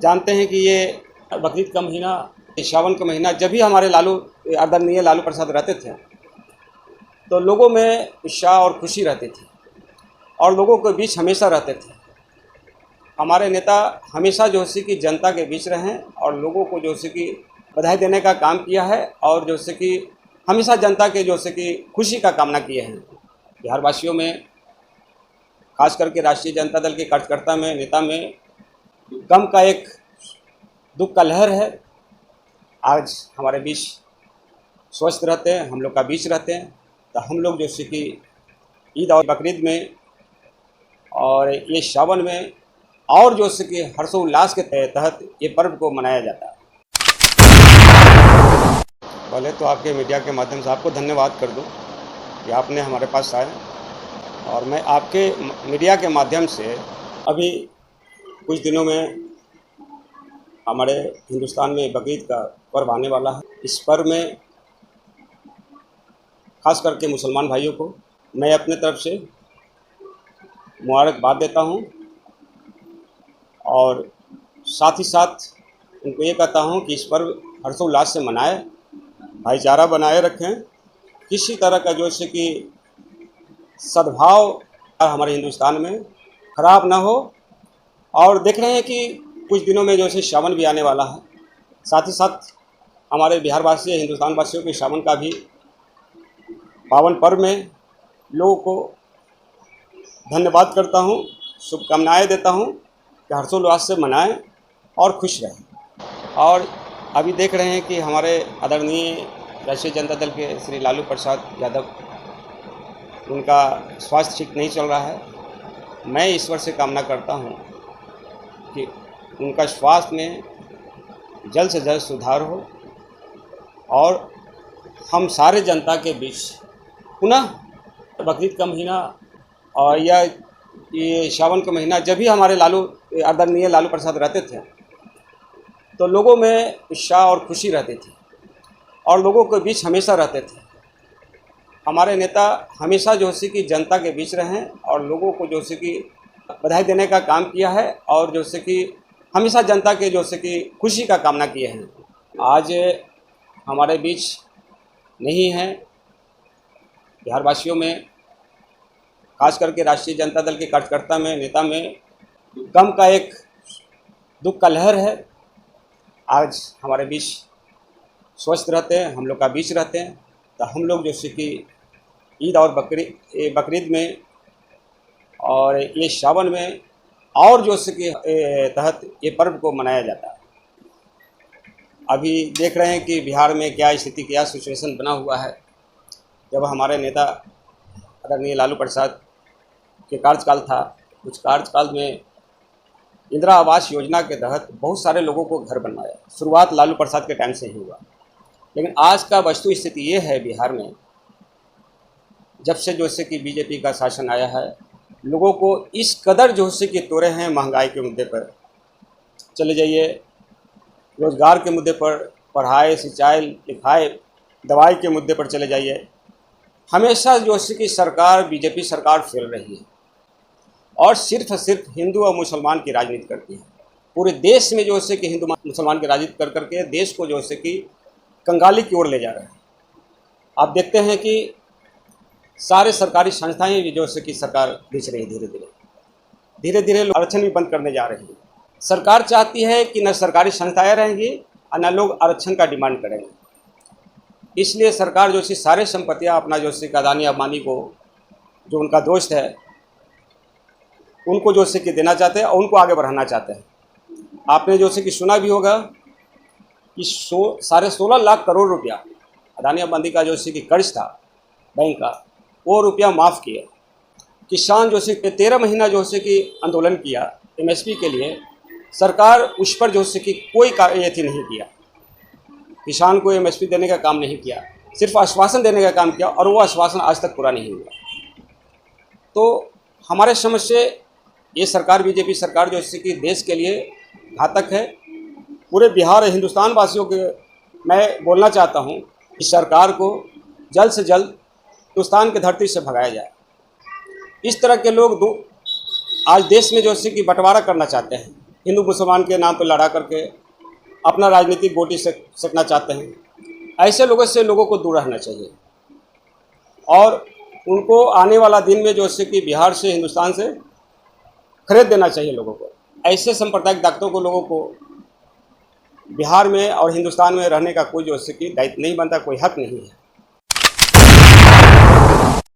जानते हैं कि ये बकरीद का महीना, सावन का महीना, जब भी हमारे आदरणीय लालू प्रसाद रहते थे तो लोगों में उत्साह और खुशी रहती थी और लोगों के बीच हमेशा रहते थे। हमारे नेता हमेशा जो है कि जनता के बीच रहे और लोगों को जो है कि बधाई देने का काम किया है और जो है कि हमेशा जनता के जो है कि खुशी का कामना किए हैं। बिहार वासियों में, खास करके राष्ट्रीय जनता दल के कार्यकर्ता में, नेता में गम का एक दुख का लहर है। आज हमारे बीच स्वस्थ रहते हैं, हम लोग का बीच रहते हैं, तो हम लोग जो है कि ईद और बकरीद में और ये सावन में और जो है कि हर्षोल्लास के तहत ये पर्व को मनाया जाता है। पहले तो आपके मीडिया के माध्यम से आपको धन्यवाद कर दूं कि आपने हमारे पास आए और मैं आपके मीडिया के माध्यम से अभी कुछ दिनों में हमारे हिंदुस्तान में बकरीद का पर्व आने वाला है। इस पर्व में खास करके मुसलमान भाइयों को मैं अपने तरफ से मुबारकबाद देता हूं और साथ ही साथ उनको ये कहता हूं कि इस पर्व हर्षोल्लास से मनाएं, भाईचारा बनाए रखें, किसी तरह का जो है कि सद्भाव हमारे हिंदुस्तान में खराब ना हो। और देख रहे हैं कि कुछ दिनों में जो है सावन भी आने वाला है। साथ ही साथ हमारे बिहार वासी, हिंदुस्तान वासियों के सावन का भी पावन पर्व में लोगों को धन्यवाद करता हूं, शुभकामनाएं देता हूं कि हर्षोल्लास से मनाएं और खुश रहें। और अभी देख रहे हैं कि हमारे आदरणीय राष्ट्रीय जनता दल के श्री लालू प्रसाद यादव, उनका स्वास्थ्य ठीक नहीं चल रहा है। मैं ईश्वर से कामना करता हूं कि उनका स्वास्थ्य में जल्द से जल्द सुधार हो और हम सारे जनता के बीच पुनः बकरीद का महीना और या ये सावन का महीना, जब भी हमारे आदरणीय लालू प्रसाद रहते थे तो लोगों में उत्साह और खुशी रहती थी और लोगों के बीच हमेशा रहते थे। हमारे नेता हमेशा जो है कि जनता के बीच रहे और लोगों को जो है कि बधाई देने का काम किया है और जो है कि हमेशा जनता के जो है कि खुशी का कामना किए हैं। आज हमारे बीच नहीं है। बिहार वासियों में, खास करके राष्ट्रीय जनता दल के कार्यकर्ता में, नेता में गम का एक दुख का लहर है। आज हमारे बीच स्वस्थ रहते हैं, हम लोग का बीच रहते हैं, तो हम लोग जो है कि ईद और बकरीद में और ये सावन में और जो है कि तहत ये पर्व को मनाया जाता है। अभी देख रहे हैं कि बिहार में क्या स्थिति, क्या सिचुएशन बना हुआ है। जब हमारे नेता आदरणीय लालू प्रसाद के कार्यकाल था, उस कार्यकाल में इंदिरा आवास योजना के तहत बहुत सारे लोगों को घर बनवाया। शुरुआत लालू प्रसाद के टाइम से ही हुआ, लेकिन आज का वस्तु स्थिति ये है बिहार में, जब से जो है कि बीजेपी का शासन आया है, लोगों को इस कदर जो है कि तोड़े हैं। महंगाई के मुद्दे पर चले जाइए, रोजगार के मुद्दे पर, पढ़ाई, सिंचाई, लिखाई, दवाई के मुद्दे पर चले जाइए। हमेशा जो है कि सरकार, बीजेपी सरकार फेल रही है और सिर्फ हिंदू और मुसलमान की राजनीति करती है। पूरे देश में जो है कि हिंदू मुसलमान की राजनीति कर करके देश को जो है कि कंगाली की ओर ले जा रहे हैं। आप देखते हैं कि सारे सरकारी संस्थाएं भी जो है कि सरकार बेच रही है। धीरे धीरे आरक्षण भी बंद करने जा रही है। सरकार चाहती है कि न सरकारी संस्थाएं रहेंगी और न लोग आरक्षण का डिमांड करेंगे। इसलिए सरकार जो है सारे संपत्तियां अपना जो है अदानी अंबानी को, जो उनका दोस्त है, उनको जो है कि देना चाहते हैं और उनको आगे बढ़ाना चाहते हैं। आपने जो है कि सुना भी होगा कि 16.5 लाख करोड़ रुपया अदानी अंबानी का जो है कि कर्ज था बैंक का, वो रुपया माफ़ किया। किसान जो है 13 महीना जो है कि आंदोलन किया एमएसपी के लिए, सरकार उस पर जो है कि कोई ये नहीं किया। किसान को एमएसपी देने का काम नहीं किया, सिर्फ आश्वासन देने का काम किया और वो आश्वासन आज तक पूरा नहीं हुआ। तो हमारे समझ से ये सरकार, बीजेपी सरकार जो है कि देश के लिए घातक है। पूरे बिहार और हिंदुस्तान वासियों के मैं बोलना चाहता हूँ कि सरकार को जल्द से जल्द हिंदुस्तान की धरती से भगाया जाए। इस तरह के लोग आज देश में जो है कि बंटवारा करना चाहते हैं। हिंदू मुसलमान के नाम पर लड़ा करके अपना राजनीतिक गोटी सेकना चाहते हैं। ऐसे लोगों से लोगों को दूर रहना चाहिए और उनको आने वाला दिन में जो है कि बिहार से, हिंदुस्तान से खरीद देना चाहिए लोगों को। ऐसे सांप्रदायिक ताकतों को लोगों को बिहार में और हिंदुस्तान में रहने का कोई जो है कि दायित्व नहीं बनता, कोई हक नहीं है।